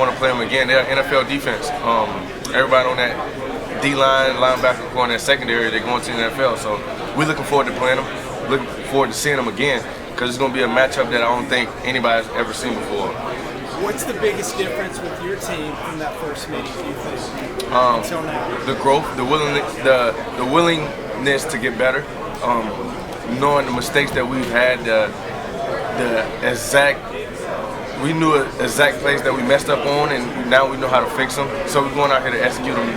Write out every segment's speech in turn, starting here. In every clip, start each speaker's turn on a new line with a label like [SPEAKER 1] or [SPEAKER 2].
[SPEAKER 1] want to play them again. They're NFL defense. Everybody on that D-line, linebacker, core, in that secondary, they're going to the NFL. So we're looking forward to playing them. Looking forward to seeing them again because it's going to be a matchup that I don't think anybody's ever seen before.
[SPEAKER 2] What's the biggest difference with your team from that first meeting, do you think, until now?
[SPEAKER 1] The growth, the willingness to get better, knowing the mistakes that we've had, we knew exact plays that we messed up on, and now we know how to fix them. So we're going out here to execute them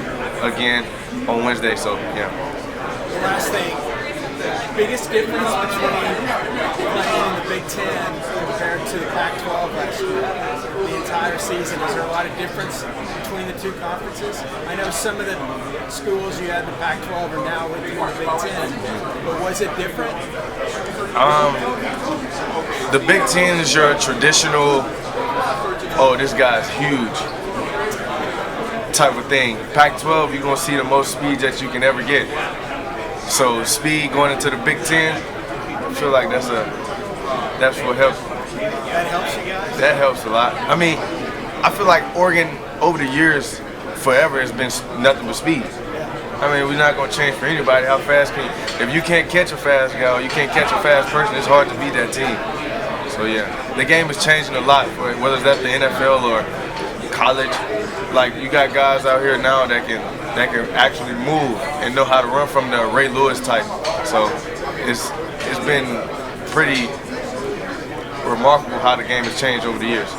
[SPEAKER 1] again on Wednesday. So yeah.
[SPEAKER 2] The last thing, biggest difference between playing in the Big Ten compared to the Pac-12 last year, the entire season? Is there a lot of difference between the two conferences? I know some of the schools you had in the Pac-12 are now with you in the Big Ten, but was it different?
[SPEAKER 1] The Big Ten is your traditional, oh, this guy's huge type of thing. Pac-12, you're going to see the most speed that you can ever get. So speed going into the Big Ten, I feel like that's what helps.
[SPEAKER 2] That helps you guys?
[SPEAKER 1] That helps a lot. I mean, I feel like Oregon over the years, forever, has been nothing but speed. I mean, we're not going to change for anybody. How fast can you? If you can't catch a fast guy, you can't catch a fast person, it's hard to beat that team. So yeah, the game is changing a lot, whether it's at the NFL or college. Like, you got guys out here now that can actually move and know how to run from the Ray Lewis type. So it's been pretty remarkable how the game has changed over the years.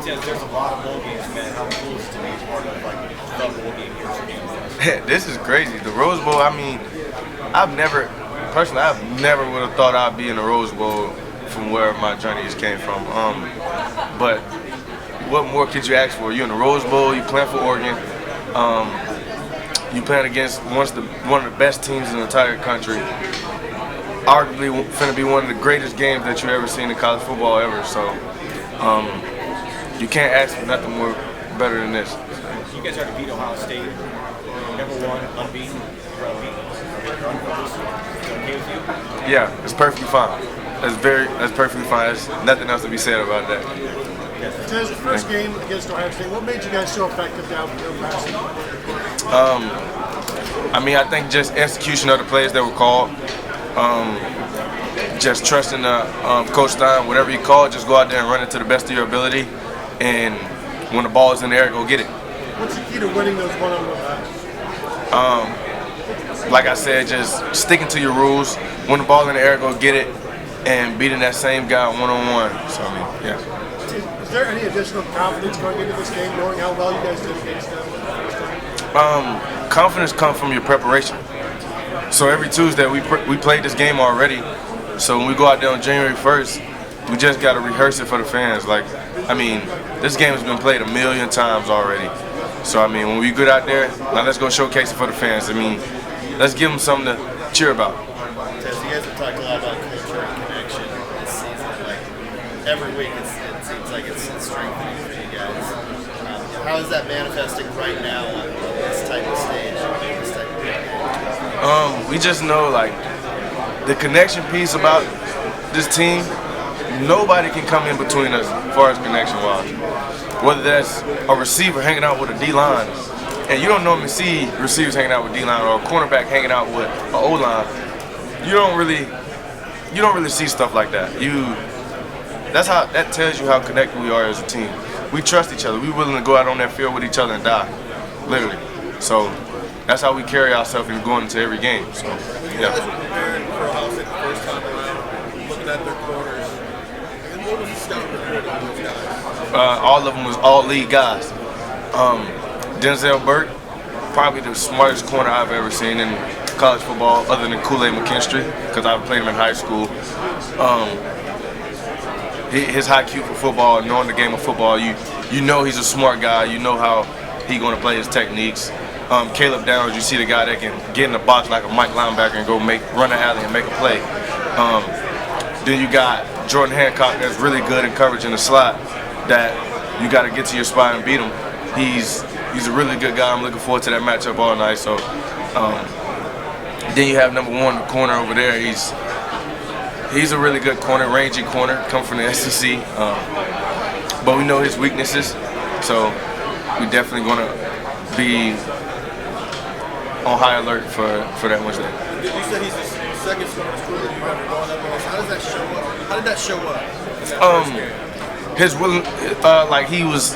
[SPEAKER 3] There's a lot of bowl games, man. How cool is it to be part of like the bowl game here for games?
[SPEAKER 1] This is crazy. The Rose Bowl, I mean, I've never would have thought I'd be in the Rose Bowl from where my journeys came from. But what more could you ask for? You're in the Rose Bowl, you playing for Oregon, you playing against one of the best teams in the entire country. Arguably finna be one of the greatest games that you ever seen in college football ever. So you can't ask for nothing more better than this.
[SPEAKER 3] You guys already beat Ohio State, #1, unbeaten. You're unbeaten. You're unbeaten. Okay with you?
[SPEAKER 1] Yeah, it's perfectly fine. That's perfectly fine. There's nothing else to be said about that.
[SPEAKER 4] Today's the first game against Ohio State. What made you guys so effective down the passing?
[SPEAKER 1] I mean, I think just execution of the plays that were called. Just trusting Coach Stein, whatever he called, just go out there and run it to the best of your ability. And when the ball is in the air, go get it.
[SPEAKER 4] What's the key to winning those one-on-one battles?
[SPEAKER 1] Like I said, just sticking to your rules. When the ball in the air, go get it, and beating that same guy one-on-one. So I mean, yeah.
[SPEAKER 4] Is there any additional confidence going into this game, knowing how well you guys did against them?
[SPEAKER 1] Confidence comes from your preparation. So every Tuesday we played this game already. So when we go out there on January 1st, we just got to rehearse it for the fans. Like, I mean, this game has been played 1,000,000 times already. So I mean, when we get out there, now let's go showcase it for the fans. I mean, let's give them something to cheer about.
[SPEAKER 3] Tess, you guys have talked a lot about culture and connection this season. Like every week, it seems like it's strengthening for you guys. How is that manifesting right now on this type of stage? This type of game?
[SPEAKER 1] We just know, like, the connection piece about this team, nobody can come in between us as far as connection-wise. Whether that's a receiver hanging out with a D-line, and you don't normally see receivers hanging out with D-line, or a cornerback hanging out with an O-line. You don't really see stuff like that. That tells you how connected we are as a team. We trust each other. We're willing to go out on that field with each other and die, literally. So that's how we carry ourselves and going into every game. So yeah.
[SPEAKER 5] You guys were preparing for Ohio State the first time around, looking at their corners. And what was the scout report on those guys?
[SPEAKER 1] All of them was all-league guys. Denzel Burke, probably the smartest corner I've ever seen in college football, other than Kool-Aid McKinstry, because I played him in high school. His IQ for football, knowing the game of football, you know he's a smart guy. You know how he's going to play his techniques. Caleb Downs, you see the guy that can get in the box like a Mike linebacker and go run the alley and make a play. Then you got Jordan Hancock that's really good in coverage in the slot, that you got to get to your spot and beat him. He's a really good guy. I'm looking forward to that matchup all night. So then you have number 1, the corner over there. He's a really good corner, rangy corner, come from the SEC. But we know his weaknesses. So we definitely going to be on high alert for that Wednesday.
[SPEAKER 5] You said he's the second smartest quarterback you ever gone up against. How does that show up? How did that show up?
[SPEAKER 1] His will, like he was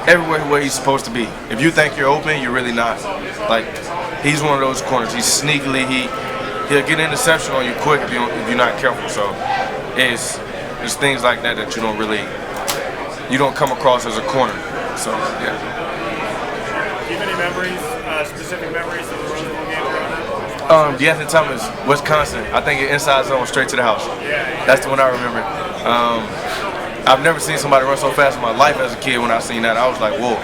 [SPEAKER 1] everywhere where he's supposed to be. If you think you're open, you're really not. Like he's one of those corners. He's sneakily he'll get an interception on you quick if you're not careful. So it's things like that that you don't come across as a corner. So yeah.
[SPEAKER 6] Do you have any memories, specific memories of the Rose Bowl game growing up?
[SPEAKER 1] DeAnthony Thomas, Wisconsin. I think inside zone straight to the house.
[SPEAKER 6] Yeah.
[SPEAKER 1] That's the one I remember. I've never seen somebody run so fast in my life as a kid. When I seen that, I was like, whoa.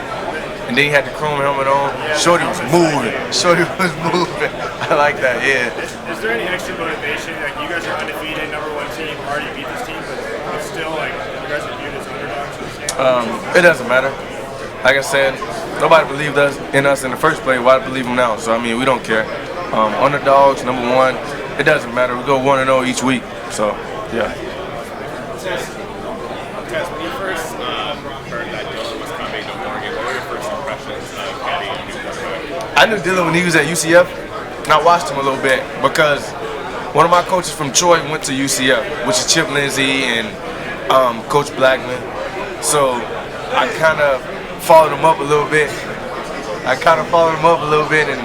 [SPEAKER 1] And then he had the chrome helmet on. Shorty was moving. I like that, yeah.
[SPEAKER 6] Is there any extra motivation? Like, you guys are undefeated, #1 team, already beat this team, but still, like, you guys are viewed as underdogs in this game?
[SPEAKER 1] It doesn't matter. Like I said, nobody believed in us in the first place. Why believe them now? So, I mean, we don't care. Underdogs, #1, it doesn't matter. We go 1-0 each week. So, yeah.
[SPEAKER 7] Tess, when you first heard that Dillon was coming to Oregon, what were your first impressions of getting a new quarterback?
[SPEAKER 1] I knew Dillon when he was at UCF, and I watched him a little bit because one of my coaches from Troy went to UCF, which is Chip Lindsey and Coach Blackman. So I kind of followed him up a little bit. And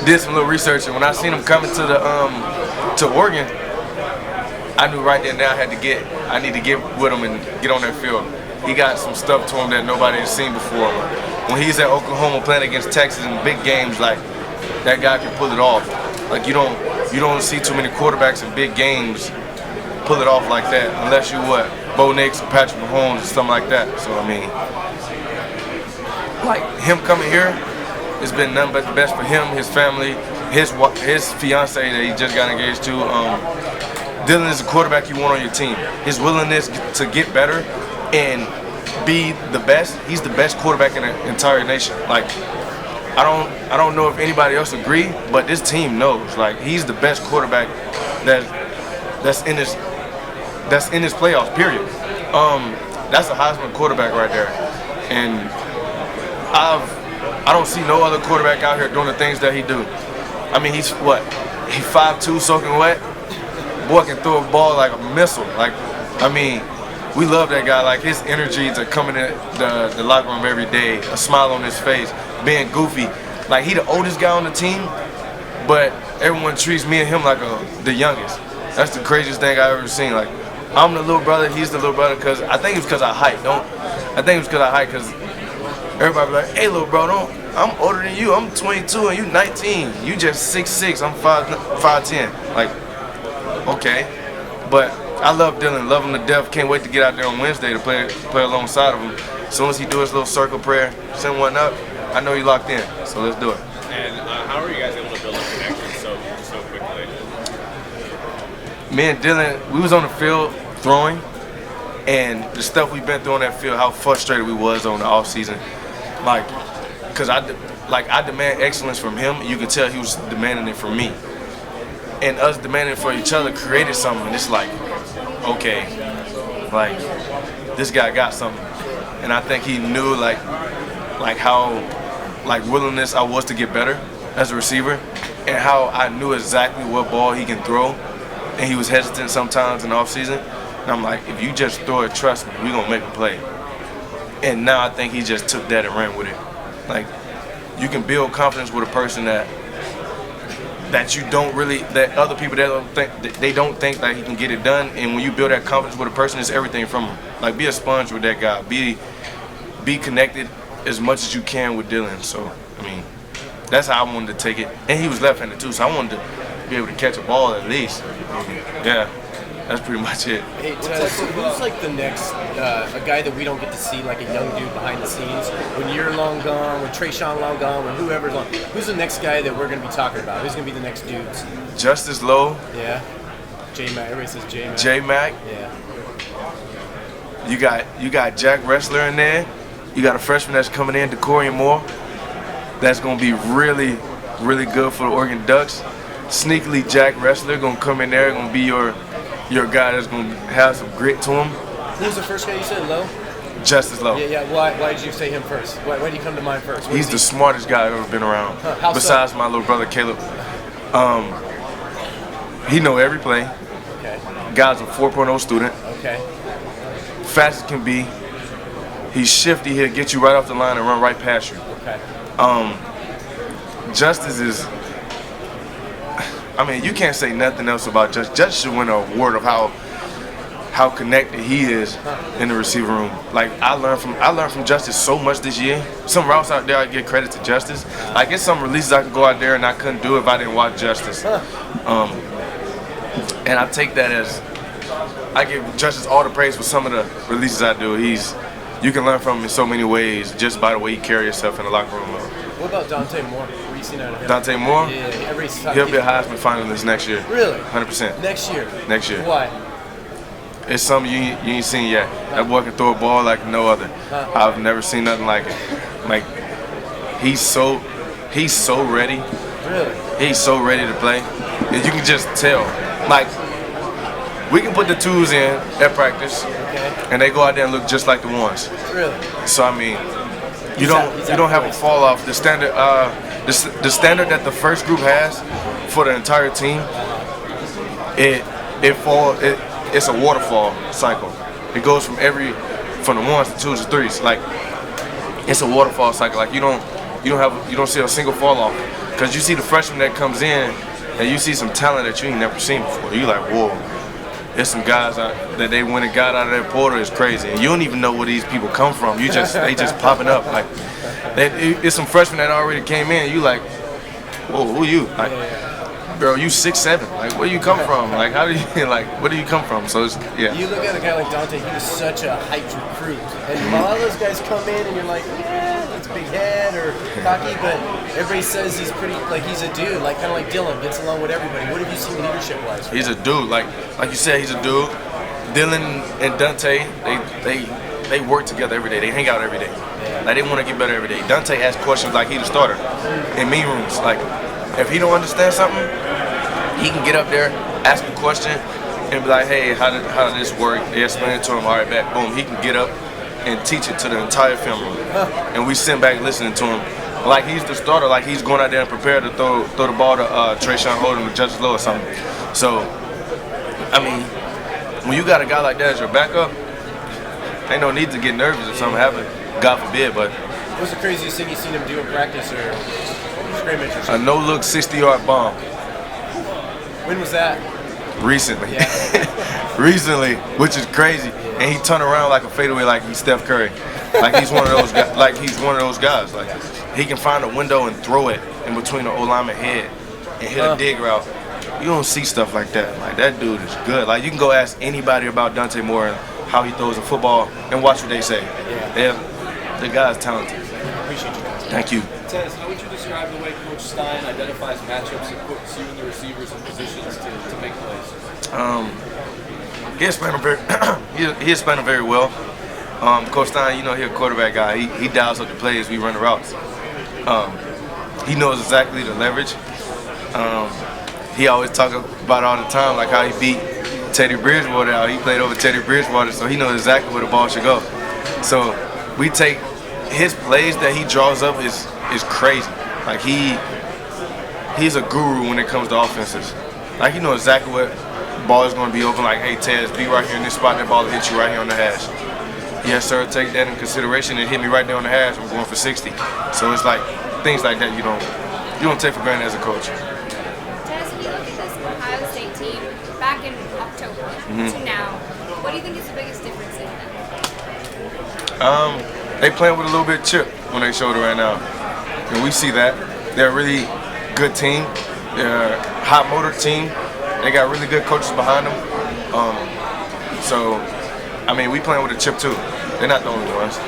[SPEAKER 1] did some little research. And when I seen him coming to Oregon, I knew right then and there I need to get with him and get on that field. He got some stuff to him that nobody has seen before. When he's at Oklahoma playing against Texas in big games, like that guy can pull it off. Like you don't see too many quarterbacks in big games pull it off like that, unless you Bo Nix or Patrick Mahomes or something like that. So I mean, like him coming here, it's been nothing but the best for him, his family, his fiance that he just got engaged to. Dillon is the quarterback you want on your team. His willingness to get better and be the best. He's the best quarterback in the entire nation. Like I don't know if anybody else agree, but this team knows. Like he's the best quarterback that's in this playoffs. Period. That's a Heisman quarterback right there, and I don't see no other quarterback out here doing the things that he do. I mean, he's 5'2", soaking wet. Boy can throw a ball like a missile. Like, I mean, we love that guy. Like his energy to coming in the locker room every day, a smile on his face, being goofy. Like he the oldest guy on the team, but everyone treats me and him like the youngest. That's the craziest thing I've ever seen. Like I'm the little brother, he's the little brother. Cause I think it's because I height. Cause everybody be like, hey, little bro, I'm older than you. I'm 22 and you 19. You just 6'6". I'm 5'10". Like. Okay, but I love Dillon, love him to death. Can't wait to get out there on Wednesday to play alongside of him. As soon as he do his little circle prayer, send one up, I know he locked in. So let's do it.
[SPEAKER 7] And how are you guys able to build a connection so quickly?
[SPEAKER 1] Me and Dillon, we was on the field throwing, and the stuff we've been through on that field, how frustrated we was on the off season, like, cause I demand excellence from him. You could tell he was demanding it from me. And us demanding for each other created something. It's like, okay, like this guy got something, and I think he knew like how willingness I was to get better as a receiver, and how I knew exactly what ball he can throw, and he was hesitant sometimes in the off season. And I'm like, if you just throw it, trust me, we gonna make a play. And now I think he just took that and ran with it. Like you can build confidence with a person that other people that don't think that he can get it done, and when you build that confidence with a person, it's everything from him. Like be a sponge with that guy, be connected as much as you can with Dillon. So I mean, that's how I wanted to take it, and he was left-handed too, so I wanted to be able to catch a ball at least. Yeah, that's pretty much it.
[SPEAKER 8] Hey, who's like the next a guy that we don't get to see, like a young dude behind the scenes? When you're long gone, when Trayshawn long gone, when whoever's long, who's the next guy that we're going to be talking about? Who's going to be the next dudes?
[SPEAKER 1] Justice Lowe.
[SPEAKER 8] Yeah. J-Mac. Everybody says J-Mac.
[SPEAKER 1] J-Mac.
[SPEAKER 8] Yeah.
[SPEAKER 1] You got Jack Wrestler in there. You got a freshman that's coming in, Decorian Moore. That's going to be really, really good for the Oregon Ducks. Sneakily, Jack Wrestler going to come in there, going to be your guy that's going to have some grit to him.
[SPEAKER 8] Who was the first guy you said, Lowe?
[SPEAKER 1] Justice Lowe.
[SPEAKER 8] Yeah. Why did you say him first? Why did you come to mind first?
[SPEAKER 1] He's the smartest guy I've ever been around.
[SPEAKER 8] How
[SPEAKER 1] Besides
[SPEAKER 8] so?
[SPEAKER 1] my little brother Caleb. He know every play.
[SPEAKER 8] Okay.
[SPEAKER 1] Guy's a 4.0 student.
[SPEAKER 8] Okay.
[SPEAKER 1] Fast as can be. He's shifty. He'll get you right off the line and run right past you.
[SPEAKER 8] Okay.
[SPEAKER 1] Justice is. I mean, you can't say nothing else about Justice. Justice should win an award of how connected he is in the receiver room. Like I learned from Justice so much this year. Some routes out there I give credit to Justice. Like it's some releases I could go out there and I couldn't do if I didn't watch Justice. And I take that as I give Justice all the praise for some of the releases I do. You can learn from him in so many ways just by the way he carries himself in the locker room.
[SPEAKER 8] What about Dante Moore? What have you seen out of him?
[SPEAKER 1] Dante Moore?
[SPEAKER 8] Yeah,
[SPEAKER 1] he'll be a Heisman finalist next year.
[SPEAKER 8] Really?
[SPEAKER 1] 100%.
[SPEAKER 8] Next year?
[SPEAKER 1] Next year.
[SPEAKER 8] Why?
[SPEAKER 1] It's something you ain't seen yet. That boy can throw a ball like no other. I've never seen nothing like it. Like he's so ready.
[SPEAKER 8] Really?
[SPEAKER 1] He's so ready to play. And you can just tell. Like we can put the twos in at practice, and they go out there and look just like the ones.
[SPEAKER 8] Really?
[SPEAKER 1] So I mean, you don't have a fall off. The standard the standard that the first group has for the entire team, it's a waterfall cycle. It goes from the ones to twos to threes. Like it's a waterfall cycle. Like you don't see a single fall off because you see the freshman that comes in and you see some talent that you ain't never seen before. You like, whoa. There's some guys that they went and got out of that portal is crazy, and you don't even know where these people come from. They just popping up. Like it's some freshmen that already came in. You like, whoa, who you? Like, girl, you 6'7". Like, where you come from? Like, how do you where do you come from? So it's yeah.
[SPEAKER 8] You look at a guy like Dante. He was such a hyped recruit, and a lot of those guys come in, and you're like, yeah, it's big head or cocky, but everybody says he's pretty, like he's a dude, like kind of like Dillon, gets along with everybody. What have you seen leadership-wise?
[SPEAKER 1] He's a dude. Like you said, he's a dude. Dillon and Dante, they work together every day. They hang out every day. Like they want to get better every day. Dante asks questions like he's the starter in meeting rooms. Like if he don't understand something, he can get up there, ask a question, and be like, hey, how did this work? They explain it to him. All right, back, boom. He can get up and teach it to the entire film room, and we sit back listening to him. Like he's the starter, like he's going out there and prepared to throw the ball to Trayshawn Holden or Justice Lowe or something. So, I mean, when you got a guy like that as your backup, ain't no need to get nervous if something happens. God forbid, but.
[SPEAKER 8] What's the craziest thing you've seen him do in practice or scrimmage or something?
[SPEAKER 1] A no-look 60-yard bomb.
[SPEAKER 8] When was that?
[SPEAKER 1] Recently.
[SPEAKER 8] Yeah.
[SPEAKER 1] Recently, which is crazy. And he turned around like a fadeaway like he's Steph Curry. Like he's one of those guys. Like he can find a window and throw it in between the O-lineman head and hit a dig route. You don't see stuff like that. Like that dude is good. Like you can go ask anybody about Dante Moore and how he throws a football and watch what they say. The guy's talented.
[SPEAKER 8] Appreciate you guys.
[SPEAKER 1] Thank you.
[SPEAKER 9] Tez, how would you describe the way Coach Stein identifies matchups and puts you and the receivers in positions to make plays?
[SPEAKER 1] He explained them very well. Coach Stein, he's a quarterback guy. He dials up the plays. We run the routes. He knows exactly the leverage. He always talk about all the time, like how he beat Teddy Bridgewater out. He played over Teddy Bridgewater, so he knows exactly where the ball should go. So we take his plays that he draws up is crazy. Like he's a guru when it comes to offenses. Like he knows exactly what ball is going to be open. Like, hey Tez, be right here in this spot. That ball will hit you right here on the hash. Yes, sir. Take that in consideration and hit me right there on the hash. We're going for 60. So it's like things like that you don't take for granted as a coach.
[SPEAKER 10] Tez, when you look at this Ohio State team back in October to now, what do you think is the biggest difference in them?
[SPEAKER 1] They playing with a little bit of chip on their shoulder right now. And we see that. They're a really good team. They're a hot motor team. They got really good coaches behind them. So, I mean, we playing with a chip too. They're not the only ones.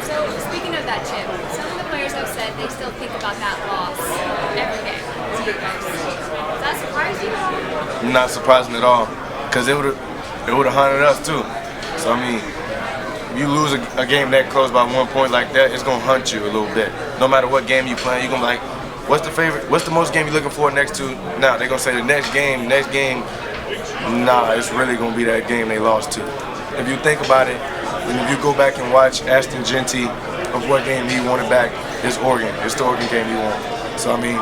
[SPEAKER 10] So, speaking of that chip, some of the players have said they still think about that loss every day to you guys. Does that surprise you at all?
[SPEAKER 1] Not surprising at all, because it would have haunted us too. So, I mean, if you lose a game that close by 1 point like that, it's going to hunt you a little bit. No matter what game you play, you're going to be like, what's the most game you're looking for next to? Now, they're going to say the next game. Nah, it's really going to be that game they lost to. If you think about it, And if you go back and watch Ashton Genty of what game he wanted back, it's Oregon. It's the Oregon game he won. So I mean,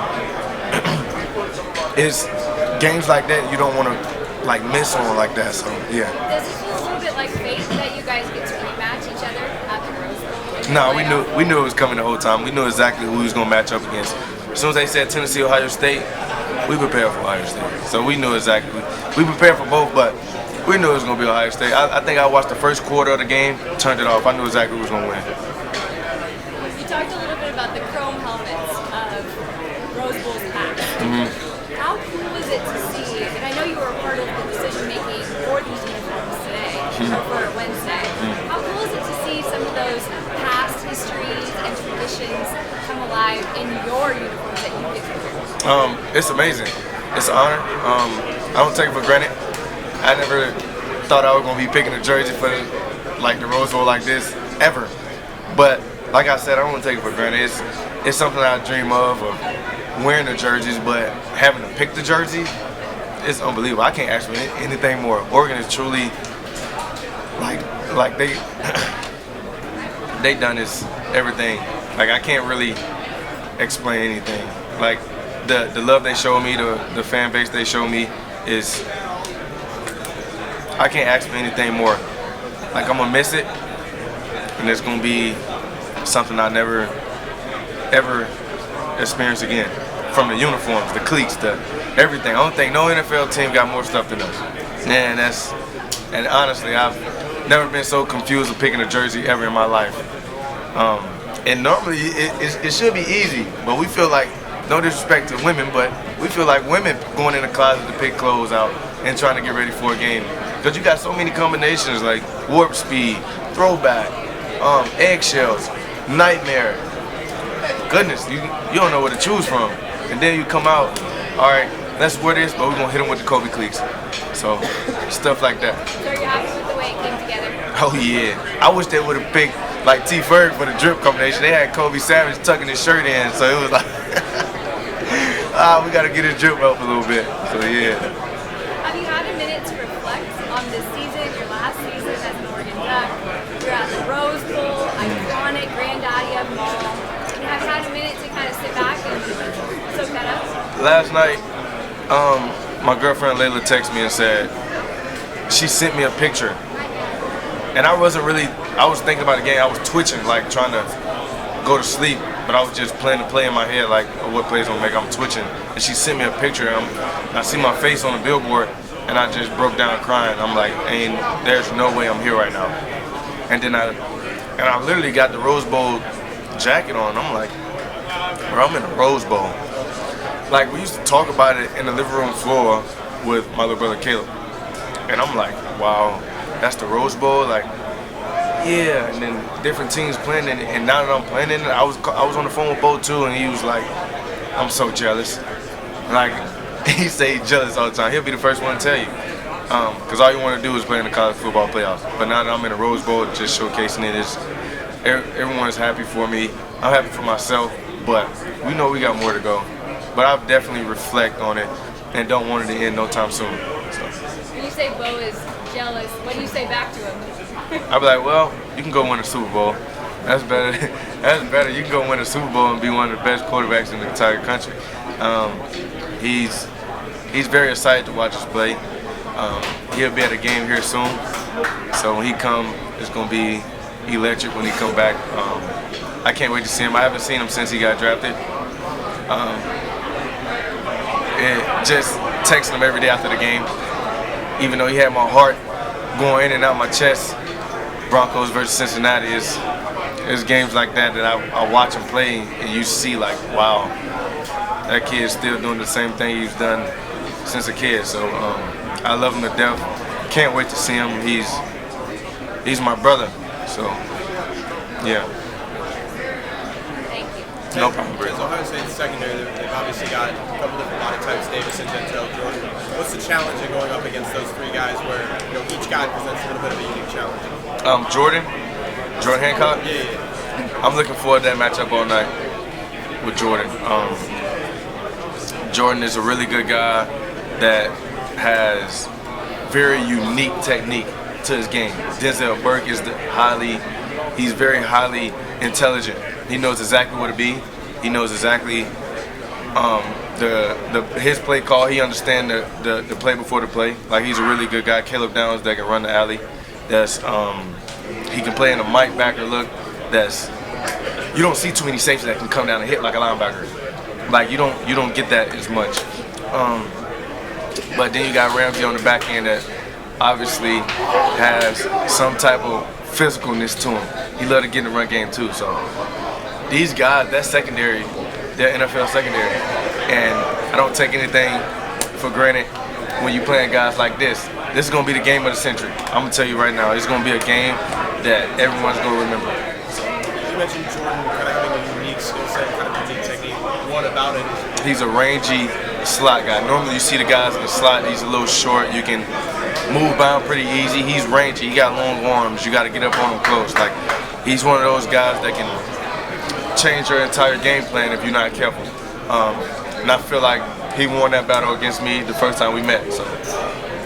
[SPEAKER 1] it's games like that you don't want to like miss on like that. So yeah.
[SPEAKER 10] Does it feel a little bit like fate that you guys get to rematch each other at the Rose Bowl?
[SPEAKER 1] No, we knew it was coming the whole time. We knew exactly who he was gonna match up against. As soon as they said Tennessee, Ohio State, we prepared for Ohio State. So we knew exactly. We prepared for both, but we knew it was gonna be Ohio State. I think I watched the first quarter of the game, turned it off. I knew exactly who was gonna win.
[SPEAKER 10] You talked a little bit about the chrome helmets of Rose Bowl's past. How cool is it to see, and I know you were a part of the decision making for these uniforms today, or for Wednesday. How cool is it to see some of those past histories and traditions come alive in your uniforms that you get to wear?
[SPEAKER 1] It's amazing. It's an honor. I don't take it for granted. I never thought I was gonna be picking a jersey for like the Rose Bowl like this ever. But like I said, I don't take it for granted. It's something I dream of wearing the jerseys, but having to pick the jersey, it's unbelievable. I can't ask for anything more. Oregon is truly like they done this everything. Like I can't really explain anything. Like the love they show me, the fan base they show me is, I can't ask for anything more. Like I'm gonna miss it, and it's gonna be something I never ever experience again. From the uniforms, the cleats, the everything. I don't think no NFL team got more stuff than us. And honestly, I've never been so confused with picking a jersey ever in my life. And normally it should be easy, but we feel like, no disrespect to women, but we feel like women going in the closet to pick clothes out and trying to get ready for a game. Because you got so many combinations like warp speed, throwback, eggshells, nightmare. Goodness, you don't know what to choose from. And then you come out, all right, let's wear this, but we're gonna hit them with the Kobe cleats. So, stuff like that.
[SPEAKER 10] So are you happy with the way it came together?
[SPEAKER 1] Oh yeah. I wish they would have picked like T. Ferg for the drip combination. They had Kobe Savage tucking his shirt in, so it was like, we gotta get his drip up a little bit. So yeah.
[SPEAKER 10] Have you had a minute to reflect on this season, your last season as an Oregon Duck? You're at the Rose Bowl, iconic Granddaddy of them all. Have you had a minute to kind of sit back and soak that up?
[SPEAKER 1] Last night, my girlfriend Layla texted me and said, she sent me a picture. And I was thinking about the game. I was twitching, like trying to go to sleep, but I was just playing the play in my head, like what plays gonna make. I'm twitching. And she sent me a picture, and I see my face on the billboard, and I just broke down crying. I'm like, there's no way I'm here right now. And then I literally got the Rose Bowl jacket on. I'm like, bro, I'm in the Rose Bowl. Like, we used to talk about it in the living room floor with my little brother Caleb, and I'm like, wow, that's the Rose Bowl. Like, yeah. And then different teams playing in it, and now that I'm playing in it, I was on the phone with Bo too, and he was like, I'm so jealous. Like, he say he's jealous all the time. He'll be the first one to tell you, because all you want to do is play in the college football playoffs. But now that I'm in the Rose Bowl, just showcasing it, is everyone's happy for me. I'm happy for myself, but we know we got more to go. But I'll definitely reflect on it and don't want it to end no time soon. So.
[SPEAKER 10] When you say Bo is jealous, what do you say back to him?
[SPEAKER 1] I'll be like, well, you can go win a Super Bowl. That's better. That's better. You can go win a Super Bowl and be one of the best quarterbacks in the entire country. He's very excited to watch us play. He'll be at a game here soon. So when he come, it's going to be electric when he come back. I can't wait to see him. I haven't seen him since he got drafted. And just texting him every day after the game, even though he had my heart going in and out my chest. Broncos versus Cincinnati is games like that I watch him play, and you see like, wow, that kid is still doing the same thing he's done since a kid. So I love him to death. Can't wait to see him. He's my brother. So yeah.
[SPEAKER 10] Thank you.
[SPEAKER 1] No problem, Brett.
[SPEAKER 5] As Ohio State's secondary, they've obviously got a couple different body types, Davis and Gentel, Jordan. What's the challenge in going up against those three guys where each guy presents a little bit of a unique challenge?
[SPEAKER 1] Jordan Hancock?
[SPEAKER 5] Yeah.
[SPEAKER 1] I'm looking forward to that matchup all night with Jordan. Jordan is a really good guy that has very unique technique. to his game. Denzel Burke is he's very highly intelligent. He knows exactly what to be. He knows exactly his play call. He understands the play before the play. Like, he's a really good guy. Caleb Downs that can run the alley. He can play in a Mike backer look. You don't see too many safeties that can come down and hit like a linebacker. Like, you don't get that as much. But then you got Ramsey on the back end that obviously has some type of physicalness to him. He loves to get in the run game too. So these guys, that secondary, they're NFL secondary, and I don't take anything for granted when you playing guys like this. This is gonna be the game of the century. I'm gonna tell you right now, it's gonna be a game that everyone's gonna remember.
[SPEAKER 5] You mentioned Jordan kind of having a unique skill set, kind of unique technique. What about it?
[SPEAKER 1] He's a rangy slot guy. Normally you see the guys in the slot, he's a little short. You can move bound pretty easy. He's rangy. He got long arms. You got to get up on him close. Like, he's one of those guys that can change your entire game plan if you're not careful. And I feel like he won that battle against me the first time we met. So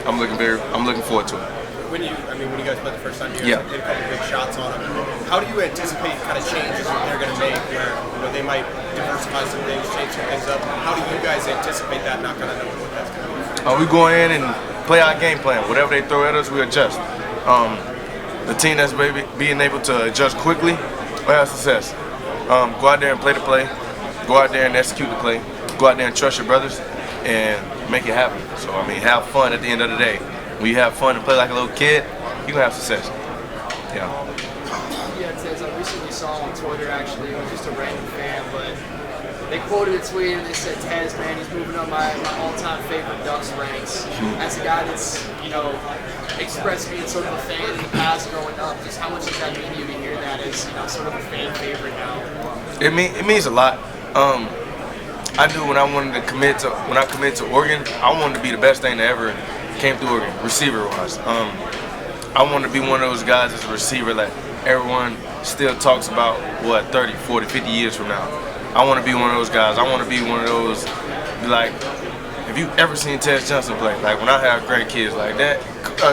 [SPEAKER 1] I'm looking forward to it.
[SPEAKER 5] When you guys played the first time, you guys hit a couple big shots on them. How do you anticipate kind of changes that they're going to make where they might diversify some things, change some things up? How do you guys anticipate that, not kind of knowing what that's going to be?
[SPEAKER 1] We go in and play our game plan. Whatever they throw at us, we adjust. The team that's being able to adjust quickly will have success. Go out there and play the play. Go out there and execute the play. Go out there and trust your brothers and make it happen. So, have fun at the end of the day. When you have fun and play like a little kid, you're going to have success. Yeah.
[SPEAKER 11] Yeah, Tez, I recently saw on Twitter, actually, it was just a random fan, but they quoted a tweet and they said, Tez, man, he's moving up my all-time favorite Ducks ranks. As a guy that's, expressed being sort of a fan in the past growing up, just how much does that mean to you to hear that as, sort of a fan favorite now?
[SPEAKER 1] It means a lot. I knew when I committed to Oregon, I wanted to be the best thing that ever came through Oregon, receiver-wise. I wanted to be one of those guys as a receiver that everyone still talks about, 30, 40, 50 years from now. I want to be one of those guys. I want to be one of those, like, have you ever seen Tez Johnson play? Like, when I have grandkids like that,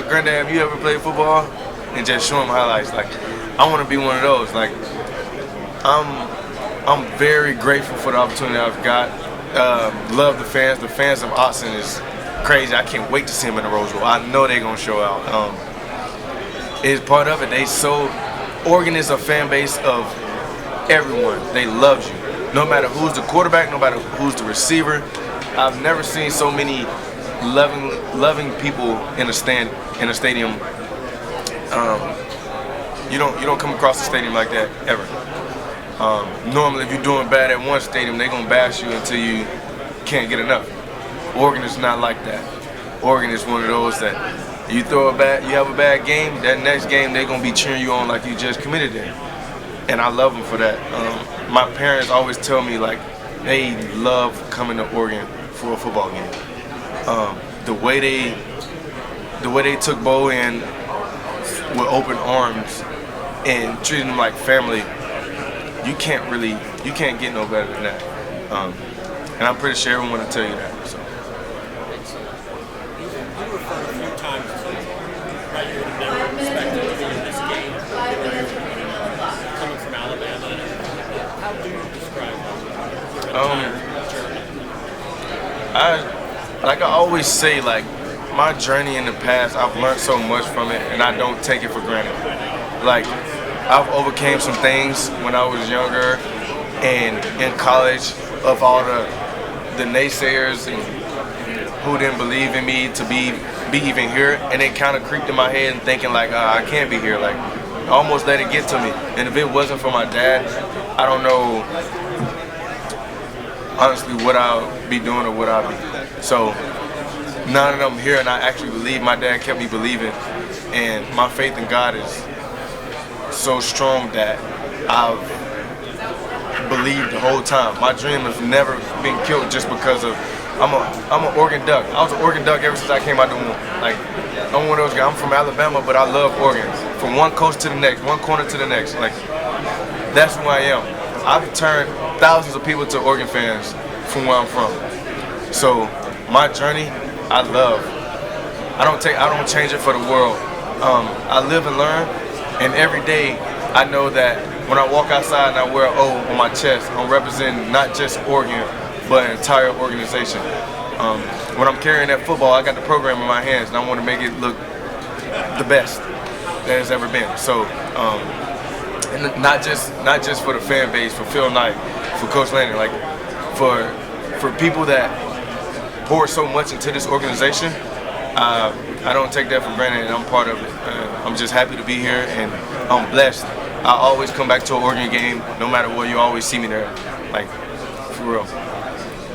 [SPEAKER 1] Granddad, have you ever played football? And just show them highlights. Like, I want to be one of those. Like, I'm very grateful for the opportunity I've got. Love the fans. The fans of Austin is crazy. I can't wait to see them in the Rose Bowl. I know they're gonna show out. It's part of it. Oregon is a fan base of everyone. They love you. No matter who's the quarterback, no matter who's the receiver. I've never seen so many loving people in a stadium. You don't come across a stadium like that ever. Normally, if you're doing bad at one stadium, they're gonna bash you until you can't get enough. Oregon is not like that. Oregon is one of those that you have a bad game, that next game they're gonna be cheering you on like you just committed it. And I love them for that. My parents always tell me, like, they love coming to Oregon for a football game. The way they took Bo in with open arms and treating them like family, you can't get no better than that. And I'm pretty sure everyone will tell you that. So.
[SPEAKER 4] You referred a few times to how you would have never expected to be in this game, coming from Alabama. How do you describe your journey?
[SPEAKER 1] I always say, like, my journey in the past, I've learned so much from it, and I don't take it for granted. Like, I've overcame some things when I was younger and in college of all the naysayers and who didn't believe in me to be even here, and it kind of creeped in my head and thinking, like, I can't be here. Like, I almost let it get to me. And if it wasn't for my dad, I don't know, honestly, what I'll be doing or what I'll be. So now that I'm here and I actually believe, my dad kept me believing, and my faith in God is so strong that I've believed the whole time. My dream has never been killed just because of I'm an Oregon Duck. I was an Oregon Duck ever since I came out the womb. Like, I'm one of those guys. I'm from Alabama, but I love Oregon. From one coast to the next, one corner to the next. Like, that's who I am. I've turned thousands of people to Oregon fans from where I'm from. So my journey, I love. I don't change it for the world. I live and learn, and every day I know that when I walk outside and I wear an O on my chest, I'm representing not just Oregon, but an entire organization. When I'm carrying that football, I got the program in my hands, and I want to make it look the best that it's ever been. So, and not just for the fan base, for Phil Knight, for Coach Landry, like for people that pour so much into this organization. I don't take that for granted, and I'm part of it. I'm just happy to be here, and I'm blessed. I always come back to an Oregon game, no matter what. You always see me there, like for real.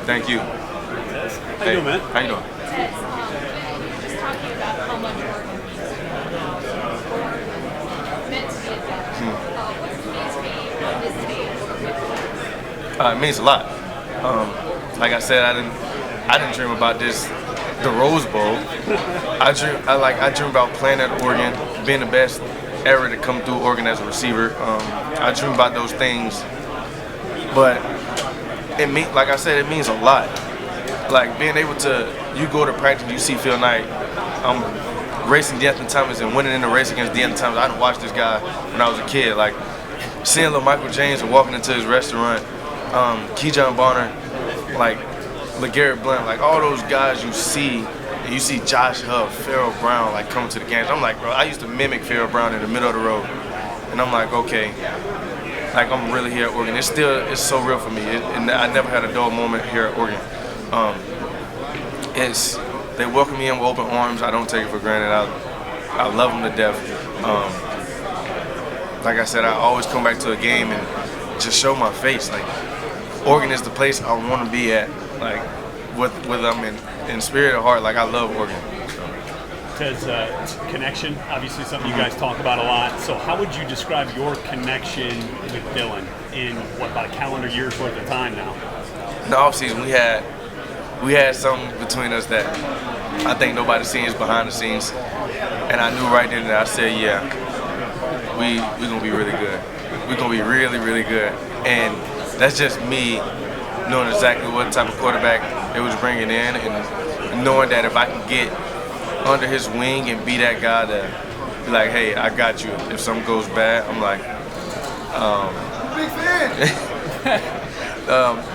[SPEAKER 1] Thank you.
[SPEAKER 12] How you doing, man?
[SPEAKER 1] How you doing?
[SPEAKER 10] Just talking about how much work meant to be a what's the mean to be on this team?
[SPEAKER 1] It means a lot. Like I said, I didn't dream about this, the Rose Bowl. I dream about playing at Oregon, being the best ever to come through Oregon as a receiver. I dream about those things, but like I said, it means a lot. Like being able to, you go to practice, you see Phil Knight, racing D'Anthony Thomas and winning in the race against D'Anthony Thomas. I didn't watch this guy when I was a kid. Like seeing little Michael James and walking into his restaurant, Keyshawn Bonner, like LeGarrette Blount, like all those guys you see, and you see Josh Huff, Farrell Brown, like coming to the games. I'm like, bro, I used to mimic Farrell Brown in the middle of the road, and I'm like, okay, like I'm really here at Oregon. It's so real for me, and I never had a dull moment here at Oregon. They welcome me in with open arms. I don't take it for granted. I love them to death. Like I said, I always come back to a game and just show my face. Like Oregon is the place I want to be at. Like with them in spirit or heart. Like I love Oregon.
[SPEAKER 12] Because connection, obviously something you guys talk about a lot. So how would you describe your connection with Dillon in about a calendar year's worth of time now?
[SPEAKER 1] In the offseason, we had something between us that I think nobody's seen is behind the scenes, and I knew right then that I said, yeah, we're gonna be really good. We're gonna be really, really good, and that's just me knowing exactly what type of quarterback it was bringing in, and knowing that if I can get under his wing and be that guy to be like, hey, I got you. If something goes bad, I'm like,
[SPEAKER 3] Big fan.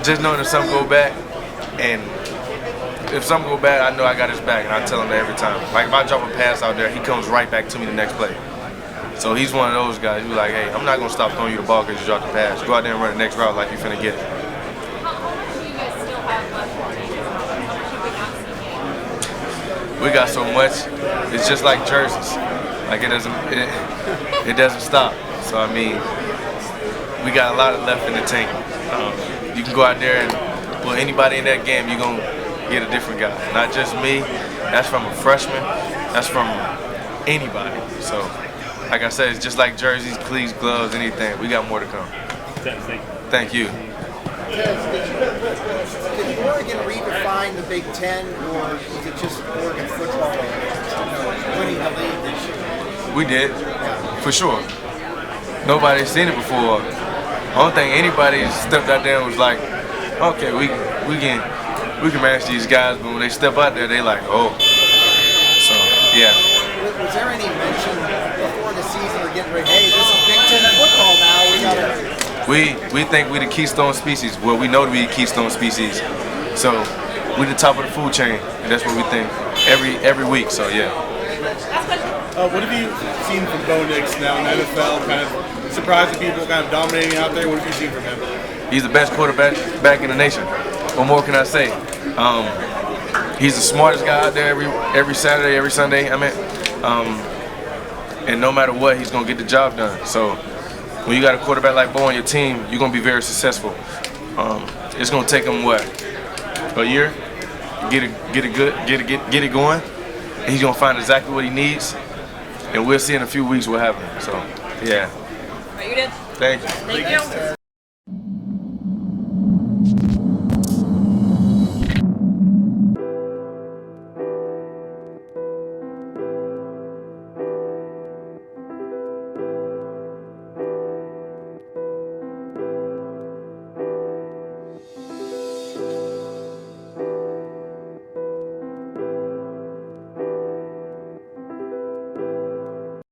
[SPEAKER 1] just knowing if something go bad, and if something go bad, I know I got his back, and I tell him that every time. Like if I drop a pass out there, he comes right back to me the next play. So he's one of those guys who's like, hey, I'm not gonna stop throwing you the ball because you dropped the pass. Go out there and run the next route like you finna get it.
[SPEAKER 10] How much do you guys still have left for you?
[SPEAKER 1] We got so much. It's just like jerseys. Like it doesn't stop. So I mean, we got a lot left in the tank. You can go out there and put anybody in that game, you're gonna get a different guy. Not just me. That's from a freshman. That's from anybody. So, like I said, it's just like jerseys, cleats, gloves, anything. We got more to come. Thank you.
[SPEAKER 13] Did Oregon redefine the Big Ten, or is it just Oregon football winning the league this year?
[SPEAKER 1] We did, for sure. Nobody's seen it before. I don't think anybody stepped out there and was like, okay, we can manage these guys, but when they step out there, they like, oh. So, yeah.
[SPEAKER 13] Was there any mention before the season or getting ready, hey, this is Big Ten football now, we gotta...
[SPEAKER 1] We think we the keystone species. Well, we know to be the keystone species. So we the top of the food chain, and that's what we think every week. So yeah.
[SPEAKER 6] What have you seen from Bo Nix now in the NFL? Kind of surprising people, kind of dominating out there. What have you seen from him?
[SPEAKER 1] He's the best quarterback back in the nation. What more can I say? He's the smartest guy out there every Saturday, every Sunday. And no matter what, he's gonna get the job done. So. When you got a quarterback like Bo on your team, you're gonna be very successful. It's gonna take him what, a year, get it going, and he's gonna find exactly what he needs, and we'll see in a few weeks what happens. So, yeah.
[SPEAKER 10] Right, you did.
[SPEAKER 1] Thank you.
[SPEAKER 10] Thank you.